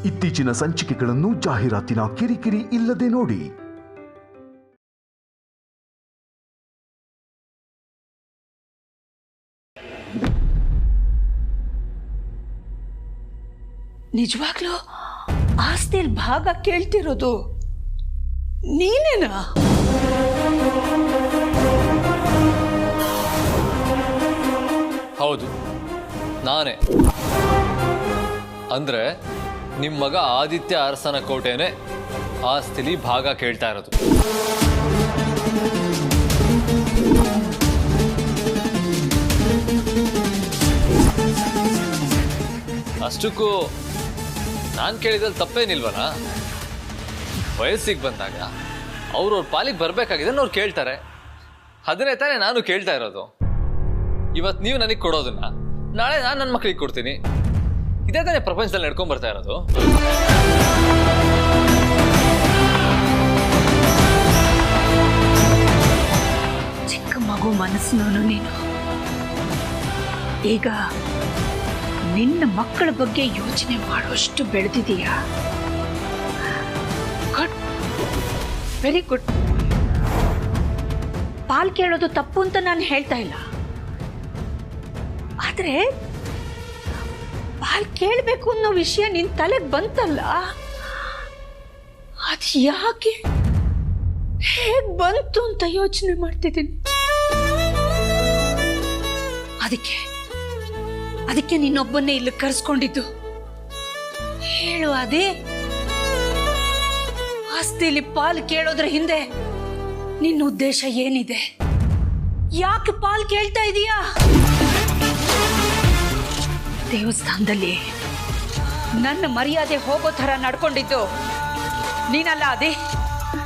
ಇತ್ತೀಚಿನ ಸಂಚಿಕೆಗಳನ್ನು ಜಾಹೀರಾತಿನ ಕಿರಿಕಿರಿ ಇಲ್ಲದೆ ನೋಡಿ. ನಿಜವಾಗ್ಲೂ ಆಸ್ತಿಯಲ್ಲಿ ಭಾಗ ಕೇಳ್ತಿರೋದು ನೀನೇನಾ? ಹೌದು, ನಾನೇ. ಅಂದ್ರೆ ನಿಮ್ಮ ಮಗ ಆದಿತ್ಯ ಅರಸನ ಕೋಟೆನೇ ಆಸ್ತಿಲಿ ಭಾಗ ಕೇಳ್ತಾ ಇರೋದು. ಅಷ್ಟಕ್ಕೂ ನಾನು ಕೇಳಿದಲ್ಲಿ ತಪ್ಪೇನಿಲ್ವಲ್ಲ? ವಯಸ್ಸಿಗೆ ಬಂದಾಗ ಅವ್ರವ್ರ ಪಾಲಿಗೆ ಬರ್ಬೇಕಾಗಿದೆ ಅವ್ರು ಕೇಳ್ತಾರೆ. ಅದನ್ನೇ ತಾನೇ ನಾನು ಕೇಳ್ತಾ ಇರೋದು. ಇವತ್ತು ನೀವು ನನಗೆ ಕೊಡೋದನ್ನ ನಾಳೆ ನಾನು ನನ್ನ ಮಕ್ಕಳಿಗೆ ಕೊಡ್ತೀನಿ. ಇದೇ ತಾನೇ ಪ್ರಪಂಚದಲ್ಲಿ ನಡ್ಕೊಂಡ್ ಬರ್ತಾ ಇರೋದು. ಚಿಕ್ಕ ಮಗು ಮನಸ್ಸಿನವನು ನೀನು. ಈಗ ನಿನ್ನ ಮಕ್ಕಳ ಬಗ್ಗೆ ಯೋಚನೆ ಮಾಡುವಷ್ಟು ಬೆಳೆದಿದೀಯಾ. Good, very good. ಪಾಲ್ ಕೇಳೋದು ತಪ್ಪು ಅಂತ ನಾನು ಹೇಳ್ತಾ ಇಲ್ಲ. ಆದ್ರೆ ಪಾಲ್ ಕೇಳಬೇಕು ಅನ್ನೋ ವಿಷಯ ನಿನ್ ತಲೆಗೆ ಬಂತಲ್ಲ, ಅದು ಯಾಕೆ ಹೇಗ್ ಬಂತು ಅಂತ ಯೋಚನೆ ಮಾಡ್ತಿದ್ದೀನಿ. ಅದಕ್ಕೆ ನಿನ್ನೊಬ್ಬನ್ನೇ ಇಲ್ಲಿ ಕರೆಸ್ಕೊಂಡಿದ್ದು. ಹೇಳು, ಅದೇ ಆಸ್ತಿಲಿ ಪಾಲ್ ಕೇಳೋದ್ರ ಹಿಂದೆ ನಿನ್ನ ಉದ್ದೇಶ ಏನಿದೆ? ಯಾಕೆ ಪಾಲ್ ಕೇಳ್ತಾ ಇದೀಯಾ? ದೇವಸ್ಥಾನದಲ್ಲಿ ನನ್ನ ಮರ್ಯಾದೆ ಹೋಗೋ ತರ ನಡ್ಕೊಂಡಿದ್ದು ನೀನಲ್ಲ, ಅದೇ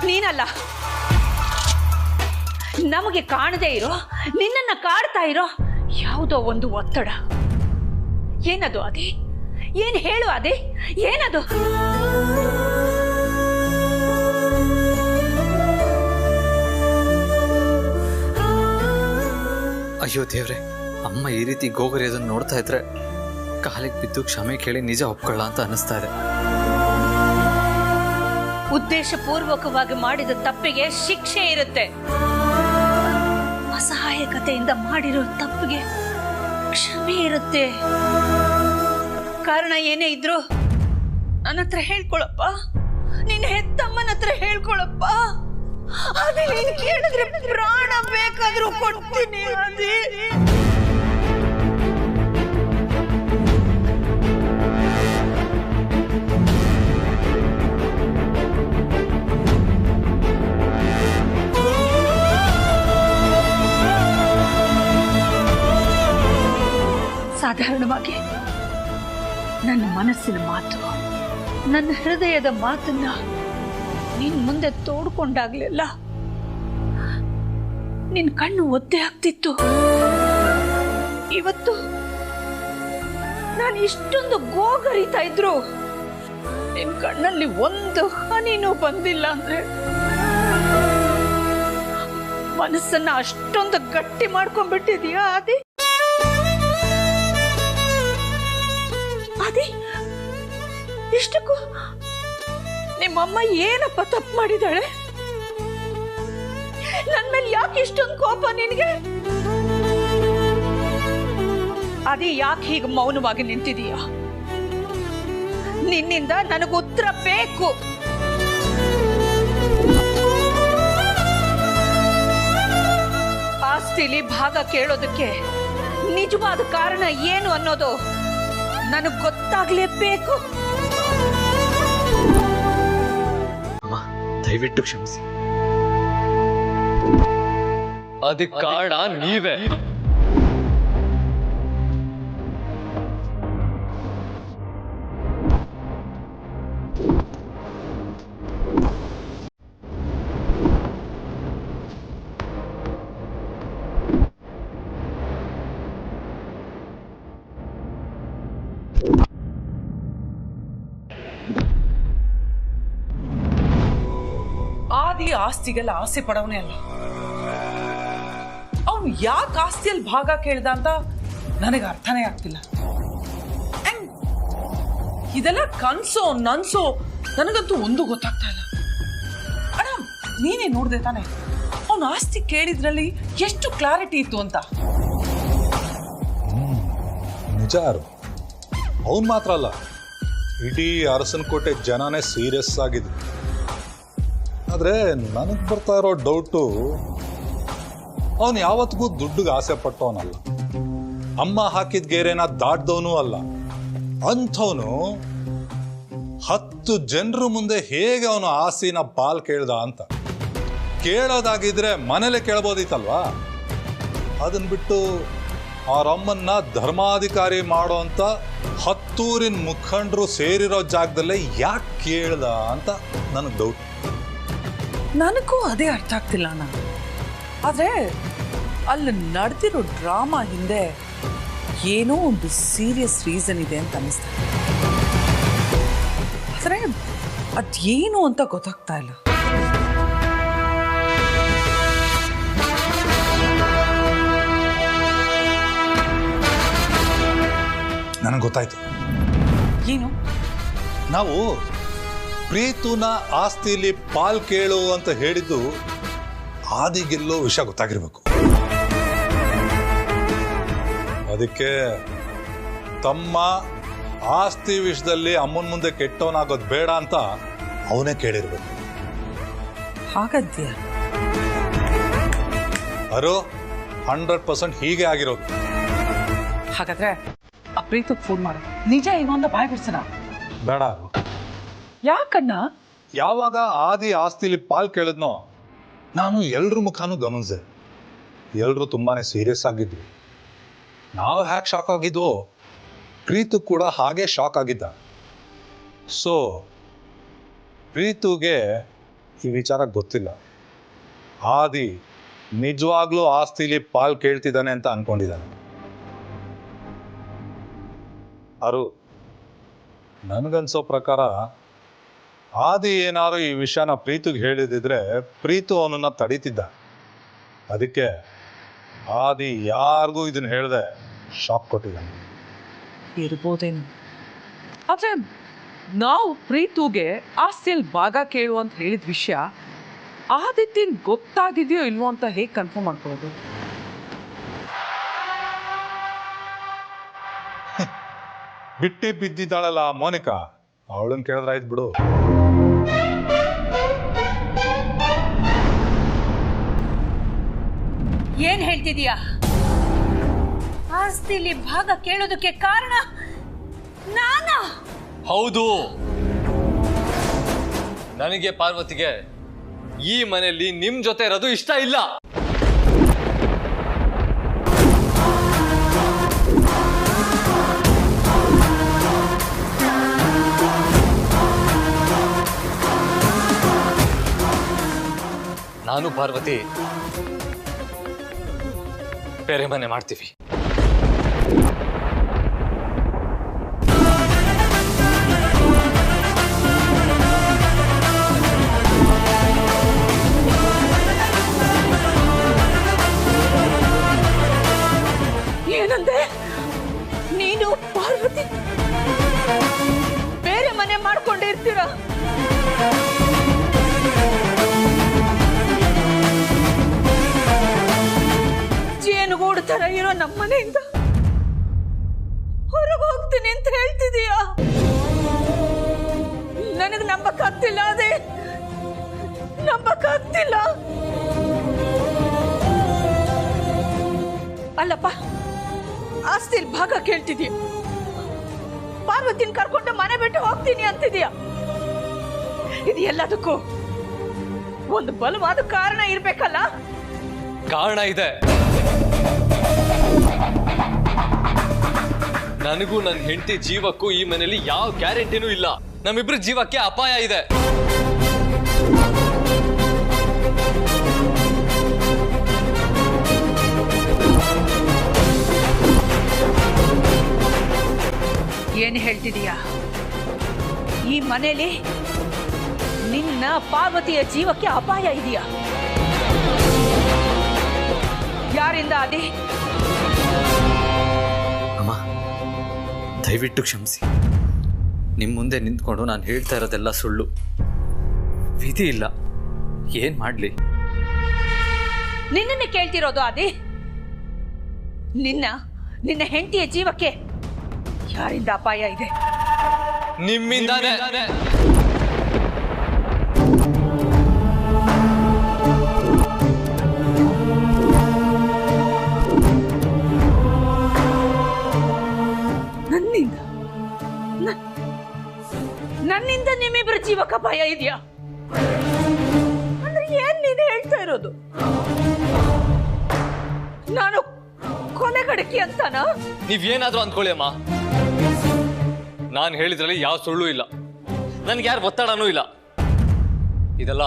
ನೀನಲ್ಲ. ನಮಗೆ ಕಾಣದೇ ಇರೋ, ನಿನ್ನನ್ನ ಕಾಡ್ತಾ ಇರೋ ಯಾವುದೋ ಒಂದು ಒತ್ತಡ. ಏನದು ಅದೇ? ಏನ್ ಹೇಳು ಅದೇ? ಏನದು? ಅಯ್ಯೋ ದೇವ್ರೆ, ಅಮ್ಮ ಈ ರೀತಿ ಗೋಗರಿಯೋದನ್ನು ನೋಡ್ತಾ ಇದ್ರೆ ಕಾಲಿಗೆ ಬಿದ್ದು ಕ್ಷಮೆ ಕೇಳಿ ನಿಜ ಒಪ್ಕೊಳ್ಳ ಅಂತ ಅನಿಸ್ತಾ ಇದೆ. ಉದ್ದೇಶ ಪೂರ್ವಕವಾಗಿ ಮಾಡಿದ ತಪ್ಪಿಗೆ ಶಿಕ್ಷೆ ಇರುತ್ತೆ. ಅಸಹಾಯಕತೆಯಿಂದ ಮಾಡಿರೋ ತಪ್ಪಿಗೆ ಕ್ಷಮೆ ಇರುತ್ತೆ. ಕಾರಣ ಏನೇ ಇದ್ರು ನನ್ನ ಹತ್ರ ಹೇಳ್ಕೊಳಪ್ಪ. ನಿನ್ನ ಹೆತ್ತಮ್ಮನ ಹತ್ರ ಹೇಳ್ಕೊಳಪ್ಪ. ಅದೇ ನೀನು ಕೇಳಿದ್ರೆ ಪ್ರಾಣ ಬೇಕಾದ್ರೂ ಕೊಡ್ತೀನಿ. ಅದೇ ಸಾಧಾರಣವಾಗಿ ನನ್ನ ಮನಸ್ಸಿನ ಮಾತು, ನನ್ನ ಹೃದಯದ ಮಾತನ್ನ ನಿನ್ ಮುಂದೆ ತೋಡ್ಕೊಂಡಾಗ್ಲೆಲ್ಲ ನಿನ್ ಕಣ್ಣು ಒದ್ದೆ ಆಗ್ತಿತ್ತು. ಇವತ್ತು ನಾನು ಇಷ್ಟೊಂದು ಗೋಗರಿತಾ ಇದ್ರು ನಿನ್ ಕಣ್ಣಲ್ಲಿ ಒಂದು ಹನಿನೂ ಬಂದಿಲ್ಲ ಅಂದ್ರೆ ಮನಸ್ಸನ್ನ ಅಷ್ಟೊಂದು ಗಟ್ಟಿ ಮಾಡ್ಕೊಂಡ್ಬಿಟ್ಟಿದೀಯಾ? ಅದೇ ಇಷ್ಟಕ್ಕೂ ನಿಮ್ಮಮ್ಮ ಏನಪ್ಪ ತಪ್ಪು ಮಾಡಿದಾಳೆ? ನನ್ ಮೇಲೆ ಯಾಕೆ ಇಷ್ಟೊಂದು ಕೋಪ ನಿನಗೆ? ಅದೇ ಯಾಕೆ ಹೀಗೆ ಮೌನವಾಗಿ ನಿಂತಿದೀಯ? ನಿನ್ನಿಂದ ನನಗೆ ಉತ್ತರ ಬೇಕು. ಆಸ್ತಿಲಿ ಭಾಗ ಕೇಳೋದಕ್ಕೆ ನಿಜವಾದ ಕಾರಣ ಏನು ಅನ್ನೋದು ನನಗೆ ಗೊತ್ತಾಗ್ಲೇಬೇಕು. ಅಮ್ಮ, ದಯವಿಟ್ಟು ಕ್ಷಮಿಸಿ. ಅದಕ್ಕೆ ಕಾರಣ ನೀವೇ. ಆದಿ ಆಸ್ತಿಗೆಲ್ಲ ಆಸೆ ಪಡವನೇ ಅಲ್ಲ. ಅವನು ಯಾಕೆ ಆಸ್ತಿಯಲ್ಲಿ ಭಾಗ ಕೇಳ್ದ ಅಂತ ನನಗೆ ಅರ್ಥನೇ ಆಗ್ತಿಲ್ಲ. ಇದೆಲ್ಲ ಕನ್ಸೋ ನನ್ಸೋ ನನಗಂತೂ ಒಂದು ಗೊತ್ತಾಗ್ತಾ ಇಲ್ಲ. ಅಣ್ಣ ನೀನೇ ನೋಡ್ದೆ ತಾನೆ ಅವನ ಆಸ್ತಿ ಕೇಳಿದ್ರಲ್ಲಿ ಎಷ್ಟು ಕ್ಲಾರಿಟಿ ಇತ್ತು ಅಂತ. ನಿಜ ಯಾರು ಅವನು ಮಾತ್ರ ಅಲ್ಲ, ಇಡೀ ಅರಸನಕೋಟೆ ಜನನೇ ಸೀರಿಯಸ್ ಆಗಿದೆ. ಆದರೆ ನನಗೆ ಬರ್ತಾ ಇರೋ ಡೌಟು, ಅವನು ಯಾವತ್ತಿಗೂ ದುಡ್ಡಿಗೆ ಆಸೆ ಪಟ್ಟವನಲ್ಲ, ಅಮ್ಮ ಹಾಕಿದ ಗೆರೆನ ದಾಟ್ದವನೂ ಅಲ್ಲ. ಅಂಥವನು 10 ಜನರ ಮುಂದೆ ಹೇಗೆ ಅವನು ಆಸ್ತಿನ ಪಾಲ್ ಕೇಳ್ದ ಅಂತ. ಕೇಳೋದಾಗಿದ್ರೆ ಮನೇಲೆ ಕೇಳ್ಬೋದಿತ್ತಲ್ವಾ? ಅದನ್ನ ಬಿಟ್ಟು ಅವರಮ್ಮನ್ನ ಧರ್ಮಾಧಿಕಾರಿ ಮಾಡೋ ಅಂತ 10 ಊರಿನ ಮುಖಂಡರು ಸೇರಿರೋ ಜಾಗದಲ್ಲೇ ಯಾಕೆ ಕೇಳ್ದ ಅಂತ ನನಗೆ ಡೌಟ್. ನನಗೂ ಅದೇ ಅರ್ಥ ಆಗ್ತಿಲ್ಲ ಅಣ್ಣ. ಆದ್ರೆ ಅಲ್ಲಿ ನಡೆದಿರೋ ಡ್ರಾಮಾ ಹಿಂದೆ ಏನೋ ಒಂದು ಸೀರಿಯಸ್ ರೀಸನ್ ಇದೆ ಅಂತ ಅನಿಸ್ತಾ ಇದೆ. ಆದ್ರೆ ಅದೇನು ಅಂತ ಗೊತ್ತಾಗ್ತಾ ಇಲ್ಲ. ನನಗೆ ಗೊತ್ತಾಯ್ತು. ಏನು? ನಾವು ಪ್ರೀತುನ ಆಸ್ತಿಲಿ ಪಾಲ್ ಕೇಳು ಅಂತ ಹೇಳಿದ್ದು ಆದಿಗೆಲ್ಲೋ ವಿಷಯ ಗೊತ್ತಾಗಿರ್ಬೇಕು. ಅದಕ್ಕೆ ತಮ್ಮ ಆಸ್ತಿ ವಿಷಯದಲ್ಲಿ ಅಮ್ಮನ ಮುಂದೆ ಕೆಟ್ಟವನಾಗೋದು ಬೇಡ ಅಂತ ಅವನೇ ಕೇಳಿರ್ಬೇಕು. ಹಾಗದ್ಯ ಅರೋ 100% ಹೀಗೆ ಆಗಿರೋದು. ಹಾಗಾದ್ರೆ ಆ ಪ್ರೀತಿಗೆ ಫೋನ್ ಮಾಡು, ನಿಜ ಏನು ಅಂತ ಬಾಯ್ ಬಿಡ್ಸೋಣ. ಬೇಡ. ಯಾಕಣ್ಣ? ಯಾವಾಗ ಆದಿ ಆಸ್ತಿಲಿ ಪಾಲ್ ಕೇಳಿದ್ನೋ ನಾನು ಎಲ್ರ ಮುಖಾನು ಗಮನಿಸಿದೆ. ಎಲ್ರು ತುಂಬಾನೇ ಸೀರಿಯಸ್ ಆಗಿದ್ರು. ನಾವು ಹ್ಯಾಕ್ ಶಾಕ್ ಆಗಿದ್ವೋ ಪ್ರೀತು ಕೂಡ ಹಾಗೆ ಶಾಕ್ ಆಗಿದ್ದ. ಸೊ ಪ್ರೀತುಗೆ ಈ ವಿಚಾರ ಗೊತ್ತಿಲ್ಲ. ಆದಿ ನಿಜವಾಗ್ಲೂ ಆಸ್ತಿಲಿ ಪಾಲ್ ಕೇಳ್ತಿದ್ದಾನೆ ಅಂತ ಅನ್ಕೊಂಡಿದ್ದಾನೆ. ಅರು ನನಗನ್ಸೋ ಪ್ರಕಾರ ಆದಿ ಏನಾದ್ರು ಈ ವಿಷಯನ ಪ್ರೀತಿಗೆ ಹೇಳಿದಿದ್ರೆ ಪ್ರೀತು ಅವನನ್ನ ತಡೀತಿದ್ದ. ಅದಕ್ಕೆ ಆದಿ ಯಾರಿಗೂ ಇದನ್ನ ಹೇಳ್ದೆ ಶಾಕ್ ಕೊಟ್ಟಿದ್ದಾನೆ. ಇರ್ಬೋದೇನು. ಆದ್ರೆ ನಾವು ಪ್ರೀತುಗೆ ಆಸ್ತಿಯಲ್ಲಿ ಭಾಗ ಕೇಳು ಅಂತ ಹೇಳಿದ ವಿಷಯ ಆದಿತ್ಯನ್ ಗೊತ್ತಾಗಿದೆಯೋ ಇಲ್ವೋ ಅಂತ ಹೇಗೆ ಕನ್ಫರ್ಮ್ ಮಾಡ್ಕೊಳ್ಳೋದು? ಬಿಟ್ಟಿ ಬಿದ್ದಿದ್ದಾಳಲ್ಲ ಮೋನಿಕಾ, ಅವಳನ್ನ ಕೇಳಿದ್ರೆ ಆಯ್ತು ಬಿಡು. ಏನ್ ಹೇಳ್ತಿದೀಯಾ? ಆಸ್ತಿಲಿ ಭಾಗ ಕೇಳೋದಕ್ಕೆ ಕಾರಣ ನಾನಾ? ಹೌದು. ನನಗೆ ಪಾರ್ವತಿಗೆ ಈ ಮನೆಯಲ್ಲಿ ನಿಮ್ ಜೊತೆ ಇರೋದು ಇಷ್ಟ ಇಲ್ಲ. ನಾನು ಪಾರ್ವತಿ ಬೇರೆ ಮನೆ ಮಾಡ್ತೀವಿ. ಏನಂದೆ? ನೀನು ಪಾರ್ವತಿ ಬೇರೆ ಮನೆ ಮಾಡ್ಕೊಂಡಿರ್ತೀರ? ಜೇನುಗೂಡು ತರ ಇರೋ ನಮ್ಮ ಮನೆಯಿಂದ ಹೊರಗೆ ಹೋಗ್ತೀನಿ ಅಂತ ಹೇಳ್ತಿದೀಯಾ? ನನಗೆ ನಂಬಕ್ಕಾಗ್ತಿಲ್ಲ. ಅದೇ ನಂಬಕ್ಕಾಗ್ತಿಲ್ಲ. ಅಲ್ಲಪ್ಪ, ಆಸ್ತಿಲ್ ಭಾಗ ಕೇಳ್ತಿದೀಯ, ಪಾರ್ವತಿನ ಕರ್ಕೊಂಡು ಮನೆ ಬಿಟ್ಟು ಹೋಗ್ತೀನಿ ಅಂತಿದೀಯ. ಇದು ಎಲ್ಲದಕ್ಕೂ ಒಂದು ಬಲವಾದ ಕಾರಣ ಇರ್ಬೇಕಲ್ಲ? ಕಾರಣ ಇದೆ. ನನಗೂ ನನ್ನ ಹೆಂಡತಿ ಜೀವಕ್ಕೂ ಈ ಮನೆಯಲ್ಲಿ ಯಾವ ಗ್ಯಾರಂಟಿನೂ ಇಲ್ಲ. ನಮ್ಮಿಬ್ರ ಜೀವಕ್ಕೆ ಅಪಾಯ ಇದೆ. ಏನು ಹೇಳ್ತಿದೀಯಾ? ಈ ಮನೆಯಲ್ಲಿ ನಿನ್ನ ಪಾರ್ವತಿಯ ಜೀವಕ್ಕೆ ಅಪಾಯ ಇದೆಯಾ? ಯಾರಿಂದ ಅದೇ? ಅಮ್ಮ ದಯವಿಟ್ಟು ಕ್ಷಮಿಸಿ. ನಿಮ್ಮ ಮುಂದೆ ನಿಂತ್ಕೊಂಡು ನಾನು ಹೇಳ್ತಾ ಇರೋದೆಲ್ಲ ಸುಳ್ಳು. ವಿಧಿ ಇಲ್ಲ, ಏನು ಮಾಡಲಿ? ನಿನ್ನನ್ನೇ ಕೇಳ್ತಿರೋದು ಆದಿ. ನಿನ್ನ ಹೆಂಡತಿಯ ಜೀವಕ್ಕೆ ಯಾರಿಂದ ಅಪಾಯ ಇದೆ? ನಿಮ್ಮಿಂದಾನೇ. ನನ್ನಿಂದ ನಿಮ್ಮಿಬ್ಬರ ಜೀವಕ್ಕೆ ಅಪಾಯ ಇದೆಯಾ? ಅಂದ್ರೆ ಏನ್ ನೀನು ಹೇಳ್ತಾ ಇರೋದು? ನಾನು ಕೊಲೆಗಡಕಿ ಅಂತಾನ? ನೀವೇನಾದ್ರೂ ಅಂದ್ಕೊಳ್ಳಿ ಅಮ್ಮ, ನಾನು ಹೇಳಿದ್ರಲ್ಲಿ ಯಾವ ಸುಳ್ಳು ಇಲ್ಲ, ನನ್ಗೆ ಯಾರು ಒತ್ತಡನೂ ಇಲ್ಲ. ಇದೆಲ್ಲ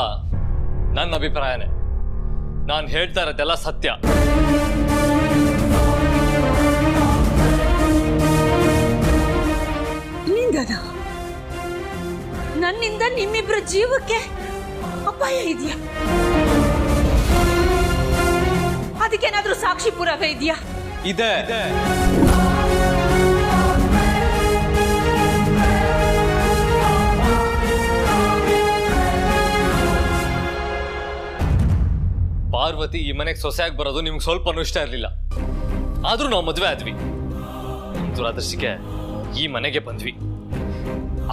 ನನ್ನ ಅಭಿಪ್ರಾಯನೇ. ನಾನು ಹೇಳ್ತಾ ಇರೋದೆಲ್ಲ ಸತ್ಯ. ನನ್ನಿಂದ ನಿಮ್ಮಿಬ್ಬರ ಜೀವಕ್ಕೆ ಅಪಾಯ ಇದೆಯಾ? ಅದಕ್ಕೇನಾದ್ರೂ ಸಾಕ್ಷಿ ಪುರಾವೆ ಇದೆಯಾ? ಇದೆ. ಪಾರ್ವತಿ ಈ ಮನೆಗೆ ಸೊಸೆಯಾಗಿ ಬರೋದು ನಿಮ್ಗೆ ಸ್ವಲ್ಪನೂ ಇಷ್ಟ ಇರಲಿಲ್ಲ. ಆದ್ರೂ ನಾವು ಮದುವೆ ಆದ್ವಿ. ದುರಾದರ್ಶಕ್ಕೆ ಈ ಮನೆಗೆ ಬಂದ್ವಿ.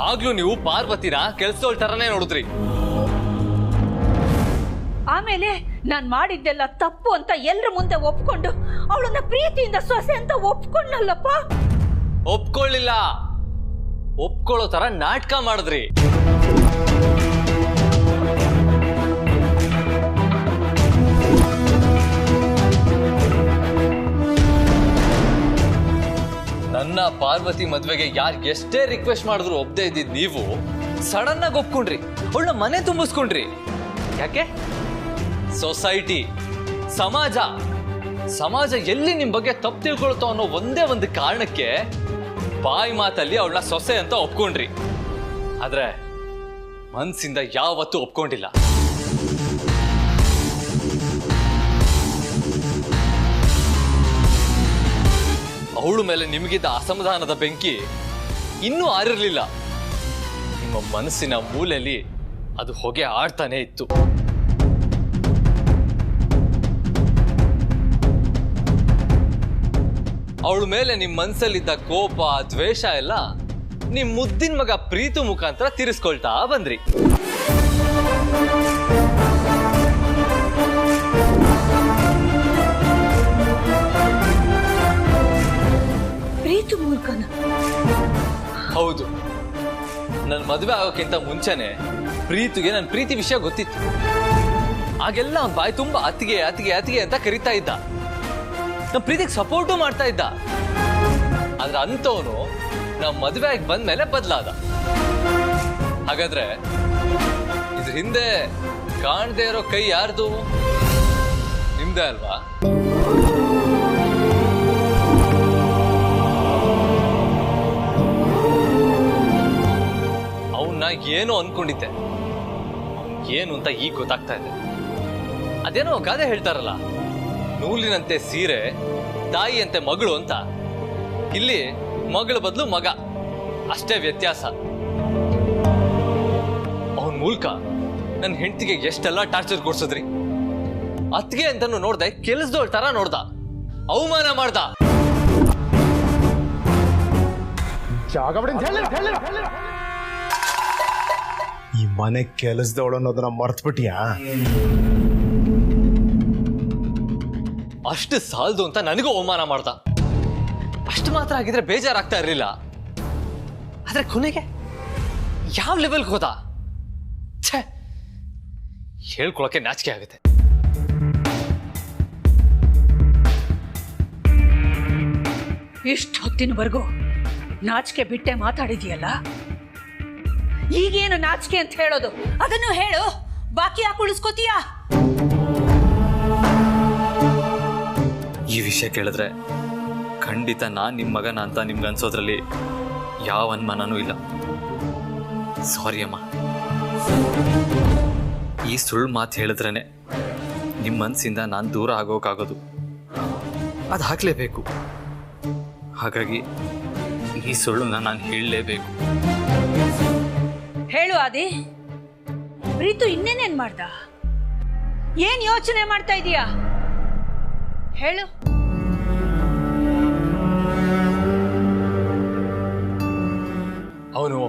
ಆಗ್ಲೂ ನೀವು ಪಾರ್ವತಿನ ಕೆಲ್ಸದೋಳ್ ತರನೇ ನೋಡಿದ್ರಿ. ಆಮೇಲೆ ನಾನ್ ಮಾಡಿದ್ದೆಲ್ಲ ತಪ್ಪು ಅಂತ ಎಲ್ರ ಮುಂದೆ ಒಪ್ಕೊಂಡು ಅವಳನ್ನ ಪ್ರೀತಿಯಿಂದ ಸೊಸೆ ಅಂತ ಒಪ್ಕೊಂಡಲ್ಲಪ್ಪ. ಒಪ್ಕೊಳ್ಳಿಲ್ಲ, ಒಪ್ಕೊಳ್ಳೋ ತರ ನಾಟಕ ಮಾಡಿದ್ರಿ. ನನ್ನ ಪಾರ್ವತಿ ಮದ್ವೆಗೆ ಯಾರು ಎಷ್ಟೇ ರಿಕ್ವೆಸ್ಟ್ ಮಾಡಿದ್ರು ಒಪ್ಪದೇ ಇದ್ದಿದ್ ನೀವು ಸಡನ್ ಆಗಿ ಒಪ್ಕೊಂಡ್ರಿ. ಅವಳ ಮನೆ ತುಂಬಿಸ್ಕೊಂಡ್ರಿ. ಯಾಕೆ? ಸೊಸೈಟಿ, ಸಮಾಜ ಎಲ್ಲಿ ನಿಮ್ ಬಗ್ಗೆ ತಪ್ಪು ತಿಳ್ಕೊಳ್ತೋ ಅನ್ನೋ ಒಂದೇ ಒಂದು ಕಾರಣಕ್ಕೆ ಬಾಯಿ ಮಾತಲ್ಲಿ ಅವಳನ್ನ ಸೊಸೆ ಅಂತ ಒಪ್ಕೊಂಡ್ರಿ. ಆದ್ರೆ ಮನ್ಸಿಂದ ಯಾವತ್ತೂ ಒಪ್ಕೊಂಡಿಲ್ಲ. ಅವಳ ಮೇಲೆ ನಿಮಗಿದ್ದ ಅಸಮಾಧಾನದ ಬೆಂಕಿ ಇನ್ನೂ ಆರಿರ್ಲಿಲ್ಲ. ನಿಮ್ಮ ಮನಸ್ಸಿನ ಮೂಲೆಯಲ್ಲಿ ಅದು ಹೊಗೆ ಆಡ್ತಾನೆ ಇತ್ತು. ಅವಳ ಮೇಲೆ ನಿಮ್ಮ ಮನಸ್ಸಲ್ಲಿದ್ದ ಕೋಪ, ದ್ವೇಷ ಎಲ್ಲ ನಿಮ್ ಮುದ್ದಿನ ಮಗ ಪ್ರೀತು ಮುಖಾಂತರ ತೀರಿಸ್ಕೊಳ್ತಾ ಬಂದ್ರಿ. ಪ್ರೀತು ಮೂಲಕನ? ಹೌದು. ನನ್ನ ಮದುವೆ ಆಗೋಕ್ಕಿಂತ ಮುಂಚೆನೆ ಪ್ರೀತಿಗೆ ನನ್ನ ಪ್ರೀತಿ ವಿಷಯ ಗೊತ್ತಿತ್ತು. ಆಗೆಲ್ಲ ಅವ್ನ ಬಾಯಿ ತುಂಬಾ ಅತ್ತಿಗೆ ಅತ್ತಿಗೆ ಅತ್ತಿಗೆ ಅಂತ ಕರಿತಾ ಇದ್ದ. ನಮ್ಮ ಪ್ರೀತಿಗೆ ಸಪೋರ್ಟು ಮಾಡ್ತಾ ಇದ್ದ. ಆದ್ರೆ ಅಂತವನು ನಮ್ಮ ಮದುವೆ ಆಗಿ ಬಂದ್ಮೇಲೆ ಬದಲಾದ. ಹಾಗಾದ್ರೆ ಇದ್ರ ಹಿಂದೆ ಕಾಣದೇ ಇರೋ ಕೈ ಯಾರ್ದು? ನಿಮ್ದೇ ಅಲ್ವಾ? ಏನೋ ಅನ್ಕೊಂಡಿದ್ದೆ, ಏನು ಅಂತ ಈಗ ಗೊತ್ತಾಗ್ತಾ ಇದೆ. ಅದೇನೋ ಗಾದೆ ಹೇಳ್ತಾರಲ್ಲ, ನೂಲಿನಂತೆ ಸೀರೆ, ತಾಯಿಯಂತೆ ಮಗಳು ಅಂತ. ಇಲ್ಲಿ ಮಗಳ ಬದಲು ಮಗ, ಅಷ್ಟೇ ವ್ಯತ್ಯಾಸ. ಅವನ ಮೂಲಕ ನನ್ನ ಹೆಂಡತಿಗೆ ಎಷ್ಟೆಲ್ಲ ಟಾರ್ಚರ್ ಕೊಡ್ಸದ್ರಿ. ಅತ್ತಿಗೆ ಅಂತಾನು ನೋಡ್ದೆ, ಕೆಲಸದೋಳ್ ತರ ನೋಡ್ದ, ಅವಮಾನ ಮಾಡ್ದ. ಈ ಮನೆ ಕೆಲಸದವಳು ಅನ್ನೋದನ್ನ ಮರ್ತ್ಬಿಟ್ಟಿಯಾ? ಅಷ್ಟು ಸಾಲದು ಅಂತ ನನಗೂ ಅವಮಾನ ಮಾಡ್ದ. ಅಷ್ಟು ಮಾತ್ರ ಆಗಿದ್ರೆ ಬೇಜಾರಾಗ್ತಾ ಇರಲಿಲ್ಲ. ಆದ್ರೆ ಕೊನೆಗೆ ಯಾವ ಲೆವೆಲ್ಗೆ ಹೋದ? ಛೇ, ಹೇಳ್ಕೊಳಕ್ಕೆ ನಾಚಿಕೆ ಆಗುತ್ತೆ. ಇಷ್ಟು ಹೊತ್ತಿನವರೆಗೂ ನಾಚಿಕೆ ಬಿಟ್ಟೆ ಮಾತಾಡಿದೀಯಲ್ಲ, ಈಗೇನು ನಾಚಿಕೆ ಅಂತ ಹೇಳೋದು? ಅದನ್ನು ಹೇಳು, ಬಾಕಿ ಯಾಕೆ ಉಳಿಸ್ಕೋತೀಯ? ಈ ವಿಷಯ ಕೇಳಿದ್ರೆ ಖಂಡಿತ ನಾನು ನಿಮ್ಮ ಮಗನ ಅಂತ ನಿಮ್ಗೆ ಅನ್ಸೋದ್ರಲ್ಲಿ ಯಾವ ಅನುಮಾನನೂ ಇಲ್ಲ. ಸಾರಿ ಅಮ್ಮ. ಈ ಸುಳ್ಳು ಮಾತು ಹೇಳಿದ್ರೇನೆ ನಿಮ್ಮ ಮನಸ್ಸಿಂದ ನಾನು ದೂರ ಆಗೋಕ್ಕಾಗೋದು. ಅದು ಹಾಕಲೇಬೇಕು. ಹಾಗಾಗಿ ಈ ಸುಳ್ಳನ್ನ ನಾನು ಹೇಳಲೇಬೇಕು. ಹೇಳು ಆದಿ, ಪ್ರೀತು ಇನ್ನೇನೇನ್ ಮಾಡ್ದ? ಏನ್ ಯೋಚನೆ ಮಾಡ್ತಾ ಇದೀಯಾ ಹೇಳು. ಅವನು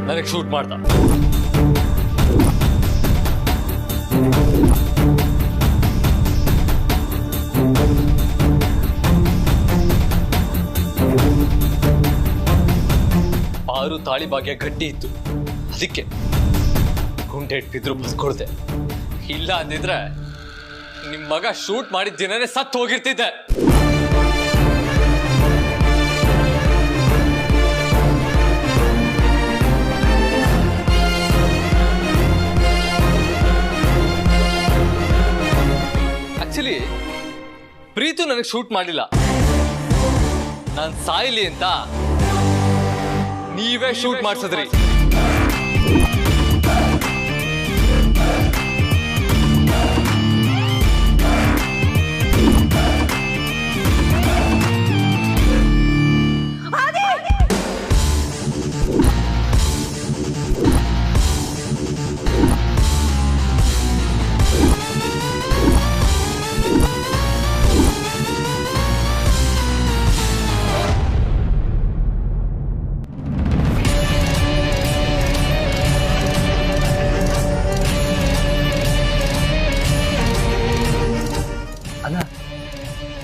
ನನಗೆ ಶೂಟ್ ಮಾಡ್ದ. ಆರು ತಾಳಿ ಭಾಗ್ಯ ಗಟ್ಟಿ ಇತ್ತು, ಅದಕ್ಕೆ ಗುಂಡೆ ಇಟ್ಟಿದ್ರು ಬಸ್ಕೊಡ್ದೆ. ಇಲ್ಲ ಅಂದಿದ್ರೆ ನಿಮ್ ಮಗ ಶೂಟ್ ಮಾಡಿದ ದಿನನೇ ಸತ್ತು ಹೋಗಿರ್ತಿದ್ದೆ. ಆಕ್ಚುಲಿ ಪ್ರೀತು ನನಗೆ ಶೂಟ್ ಮಾಡಿಲ್ಲ, ನಾನು ಸಾಯ್ಲಿ ಅಂತ ನೀವೇ ಶೂಟ್ ಮಾಡ್ಸಿದ್ರಿ.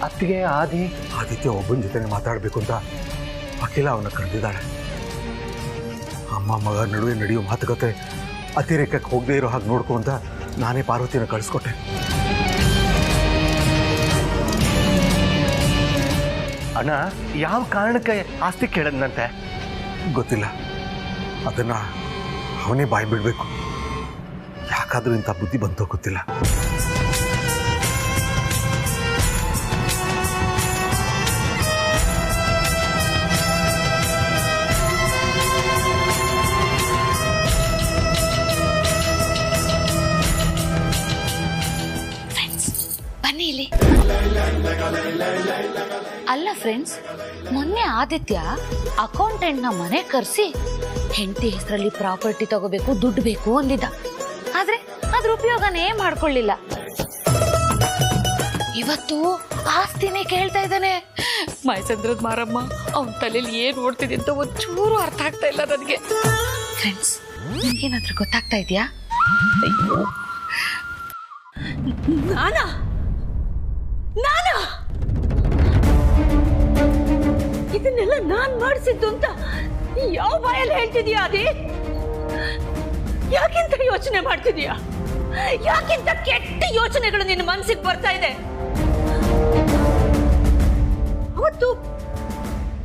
ಅತ್ತಿಗೆ ಆದಿತ್ಯ ಒಬ್ಬನ ಜೊತೆ ಮಾತಾಡಬೇಕು ಅಂತ ಅಖಿಲ ಅವನ್ನ ಕರೆದಿದ್ದಾಳೆ. ಅಮ್ಮ ಮಗ ನಡುವೆ ನಡೆಯೋ ಮಾತುಕತೆ ಅತಿರೇಕಕ್ಕೆ ಹೋಗದೆ ಇರೋ ಹಾಗೆ ನೋಡ್ಕೊ ಅಂತ ನಾನೇ ಪಾರ್ವತಿನ ಕಳಿಸ್ಕೊಟ್ಟೆ. ಅಣ್ಣ ಯಾವ ಕಾರಣಕ್ಕೆ ಆಸ್ತಿ ಕೇಳದ್ನಂತೆ ಗೊತ್ತಿಲ್ಲ, ಅದನ್ನ ಅವನೇ ಬಾಯಿ ಬಿಡಬೇಕು. ಯಾಕಾದ್ರೂ ಇಂಥ ಬುದ್ಧಿ ಬಂತೋ ಗೊತ್ತಿಲ್ಲ. ಅಲ್ಲ ಫ್ರೆಂಡ್ಸ್, ಮೊನ್ನೆ ಆದಿತ್ಯ ಅಕೌಂಟೆಂಟ್ನ ಮನೆ ಕರೆಸಿ ಹೆಂಡತಿ ಹೆಸರಲ್ಲಿ ಪ್ರಾಪರ್ಟಿ ತಗೋಬೇಕು, ದುಡ್ಡು ಬೇಕು ಅಂದಿದ್ದ. ಆದ್ರೆ ಅದ್ರ ಉಪಯೋಗನೇ ಮಾಡ್ಕೊಳ್ಳಿಲ್ಲ. ಇವತ್ತು ಆಸ್ತಿನೇ ಕೇಳ್ತಾ ಇದ್ದಾನೆ. ಮೈಸಂದ್ರದ ಮಾರಮ್ಮ ಅವನ ತಲೆಯಲ್ಲಿ ಏನ್ ಓಡ್ತಿದೆ ಅಂತ ಒಂಚೂರು ಅರ್ಥ ಆಗ್ತಾ ಇಲ್ಲ ನನಗೆ. ಫ್ರೆಂಡ್ಸ್, ನಿಮ್ಗೇನಾದ್ರೂ ಗೊತ್ತಾಗ್ತಾ ಇದೆಯಾ? ನಾನಾ ಇದನ್ನೆಲ್ಲ ನಾನ್ ಮಾಡಿಸಿದ್ದು ಅಂತ ಯಾವ ಬಾಯಲ್ಲಿ ಹೇಳ್ತಿದೀಯಾ ಅದೇ? ಯಾಕಿಂತ ಯೋಚನೆ ಮಾಡ್ತಿದೀಯಾ? ಯಾಕಿಂತ ಕೆಟ್ಟ ಯೋಚನೆಗಳು ನಿನ್ನ ಮನಸ್ಸಿಗೆ ಬರ್ತಾ ಇದೆ?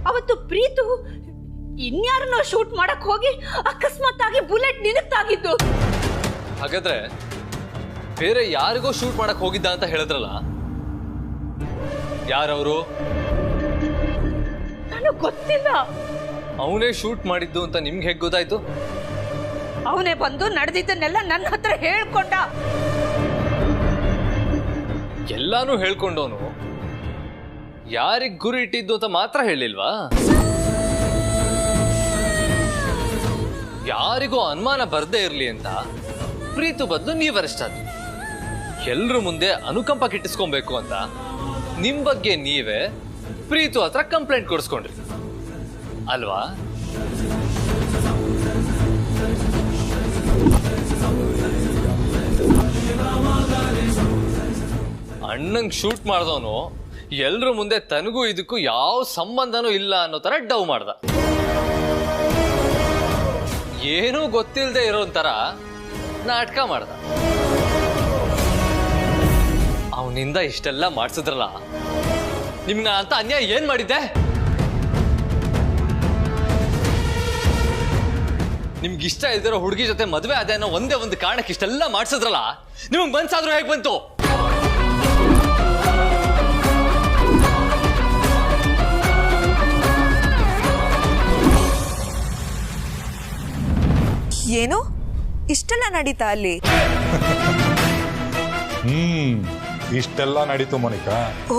ಅವತ್ತು ಪ್ರೀತು ಇನ್ಯಾರನ್ನೋ ಶೂಟ್ ಮಾಡಕ್ ಹೋಗಿ ಅಕಸ್ಮಾತ್ ಆಗಿ ಬುಲೆಟ್ ನಿನಗ್ ತಾಗಿದ್ದು. ಹಾಗಾದ್ರೆ ಬೇರೆ ಯಾರಿಗೋ ಶೂಟ್ ಮಾಡಕ್ ಹೋಗಿದ್ದ ಅಂತ ಹೇಳಿದ್ರಲ್ಲ, ಯಾರವರು? ನನಗ್ ಗೊತ್ತಿಲ್ಲ. ಅವನೇ ಶೂಟ್ ಮಾಡಿದ್ದು ಅಂತ ನಿಮ್ಗೆ ಹೇಗೆ ಗೊತ್ತಾಯ್ತು? ಅವನೇ ಬಂದು ನಡೆದಿದ್ದನ್ನೆಲ್ಲ ನನ್ನ ಹತ್ರ ಹೇಳ್ಕೊಂಡ. ಎಲ್ಲಾನು ಹೇಳ್ಕೊಂಡವನು ಯಾರಿಗ್ ಗುರಿ ಇಟ್ಟಿದ್ದು ಅಂತ ಮಾತ್ರ ಹೇಳಿಲ್ವಾ? ಯಾರಿಗೂ ಅನುಮಾನ ಬರ್ದೇ ಇರ್ಲಿ ಅಂತ ಪ್ರೀತು ಬದಲು ನೀವ್ ಅರೆಸ್ಟ್ ಆದ್ರಿ. ಎಲ್ರ ಮುಂದೆ ಅನುಕಂಪ ಕಿಟ್ಟಿಸ್ಕೊಬೇಕು ಅಂತ ನಿಮ್ ಬಗ್ಗೆ ನೀವೇ ಪ್ರೀತು ಹತ್ರ ಕಂಪ್ಲೇಂಟ್ ಕೊಡಿಸ್ಕೊಂಡ್ರಿ ಅಲ್ವಾ? ಅಣ್ಣಂಗ್ ಶೂಟ್ ಮಾಡ್ದವನು ಎಲ್ರ ಮುಂದೆ ತನಗೂ ಇದಕ್ಕೂ ಯಾವ ಸಂಬಂಧನೂ ಇಲ್ಲ ಅನ್ನೋ ತರ ಡವ್ ಮಾಡ್ದ. ಏನೂ ಗೊತ್ತಿಲ್ಲದೆ ಇರೋ ತರ ನಾಟಕ ಮಾಡ್ದ. ಅವನಿಂದ ಇಷ್ಟೆಲ್ಲ ಮಾಡ್ಸಿದ್ರಲ್ಲ, ನಿಮ್ನ ಅಂತ ಅನ್ಯಾಯ ಏನ್ ಮಾಡಿದ್ದೆ? ನಿಮ್ಗೆ ಇಷ್ಟ ಇಲ್ದಿರೋ ಹುಡುಗಿ ಜೊತೆ ಮದ್ವೆ ಅದೇ ಅನ್ನೋ ಒಂದೇ ಒಂದು ಕಾರಣಕ್ಕೆ ಇಷ್ಟೆಲ್ಲ ಮಾಡ್ಸಿದ್ರಲ್ಲ, ನಿಮಗ್ ಮನ್ಸಾದ್ರೂ ಹೇಗ್ ಬಂತು? ಏನು ಇಷ್ಟೆಲ್ಲ ನಡೀತಾ ಅಲ್ಲಿ? ಇಷ್ಟೆಲ್ಲ ನಡೀತು ಮೋನಿಕಾ. ಓ,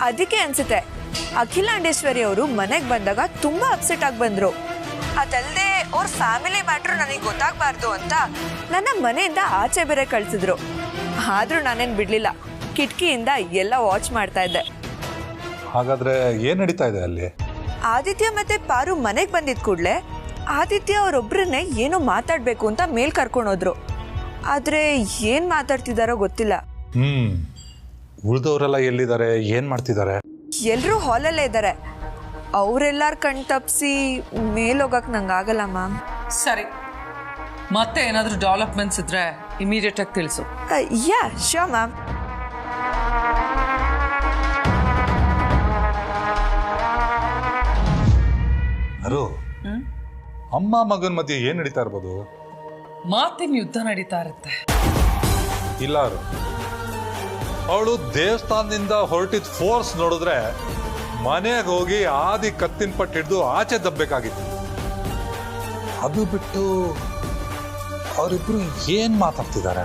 ಅದಕ್ಕೆ ಅನ್ಸುತ್ತೆ ಅಖಿಲಾಂಡೇಶ್ವರಿ ಅವರು ಮನೆಗೆ ಬಂದಾಗ ತುಂಬಾ ಅಪ್ಸೆಟ್ ಆಗಿ ಬಂದ್ರು. ಅದಲ್ಲದೆ ಅವ್ರ ಫ್ಯಾಮಿಲಿ ಮ್ಯಾಟ್ರು ನನಗೆ ಗೊತ್ತಾಗಬಾರ್ದು ಅಂತ ನನ್ನ ಮನೆಯಿಂದ ಆಚೆ ಬೇರೆ ಕಳ್ಸಿದ್ರು. ಆದ್ರೂ ನಾನೇನು ಬಿಡ್ಲಿಲ್ಲ, ಕಿಟಕಿಯಿಂದ ಎಲ್ಲ ವಾಚ್ ಮಾಡ್ತಾ ಇದ್ದೆ. ಹಾಗಾದ್ರೆ ಏನ್ ನಡೀತಾ ಇದೆ ಅಲ್ಲಿ? ಆದಿತ್ಯ ಮತ್ತೆ ಪಾರು ಮನೆಗೆ ಬಂದಿದ್ ಕೂಡ್ಲೆ ಆದಿತ್ಯ ಅವರೊಬ್ಬರನ್ನೇ ಏನೋ ಮಾತಾಡ್ಬೇಕು ಅಂತ ಮೇಲ್ ಕರ್ಕೊಂಡೋದ್ರು. ಆದ್ರೆ ಏನ್ ಮಾತಾಡ್ತಿದಾರೋ ಗೊತ್ತಿಲ್ಲ. ಉಳಿದವರೆಲ್ಲ ಎಲ್ಲಿದ್ದಾರೆ, ಏನ್ ಮಾಡ್ತಿದ್ದಾರೆ? ಎಲ್ರೂ ಹಾಲಲ್ಲೇ ಇದ್ದಾರೆ. ಅವರೆಲ್ಲಾರ ಕಣ್ ತಪ್ಸಿ ಮೇಲೋಗಕ್ ನಂಗೆ ಆಗಲ್ಲ ಮ್ಯಾಮ್. ಸರಿ, ಮತ್ತೆ ಏನಾದರೂ ಡೆವಲಪ್ಮೆಂಟ್ಸ್ ಇದ್ರೆ ಇಮಿಡಿಯೇಟ್ ಆಗಿ ತಿಳಿಸು. Yeah sure ma'am. ಅರು, ಅಮ್ಮ ಮಗನ ಮಧ್ಯೆ ಏನ್ ನಡೀತಾ ಇರ್ಬೋದು? ಮಾತಿನ ಯುದ್ಧ ನಡೀತಾ ಇರುತ್ತೆ. ಇಲ್ಲ ಅರು, ಅವಳು ದೇವಸ್ಥಾನದಿಂದ ಹೊರಟಿದ್ ಫೋರ್ಸ್ ನೋಡಿದ್ರೆ ಮನೆಗೆ ಹೋಗಿ ಆದಿ ಕತ್ತಿನ ಪಟ್ಟು ಹಿಡಿದು ಆಚೆ ದಬ್ಬೇಕಾಗಿತ್ತು. ಅದು ಬಿಟ್ಟು ಅವರಿಬ್ರು ಏನ್ ಮಾತಾಡ್ತಿದ್ದಾರೆ?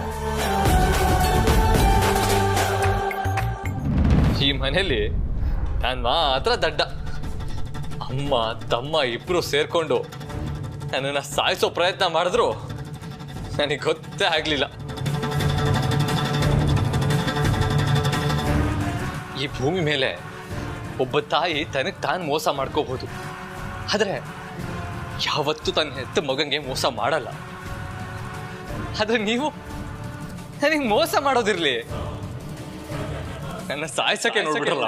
ಈ ಮನೇಲಿ ನಾನು ಮಾತ್ರ ದಡ್ಡ. ಅಮ್ಮ ತಮ್ಮ ಇಬ್ರು ಸೇರ್ಕೊಂಡು ನನ್ನನ್ನು ಸಾಯಿಸೋ ಪ್ರಯತ್ನ ಮಾಡಿದ್ರು ನನಗೆ ಗೊತ್ತೇ ಆಗ್ಲಿಲ್ಲ. ಈ ಭೂಮಿ ಮೇಲೆ ಒಬ್ಬ ತಾಯಿ ತನಗೆ ತಾನು ಮೋಸ ಮಾಡ್ಕೋಬಹುದು, ಆದ್ರೆ ಯಾವತ್ತೂ ತನ್ನ ಹೆತ್ತ ಮಗನಿಗೆ ಮೋಸ ಮಾಡಲ್ಲ. ಆದ್ರೆ ನೀವು ನನಗೆ ಮೋಸ ಮಾಡೋದಿರ್ಲಿ, ನನ್ನ ಸಾಯಿಸಕ್ಕೆ ನೋಡ್ಬಿಟ್ರಲ್ಲ.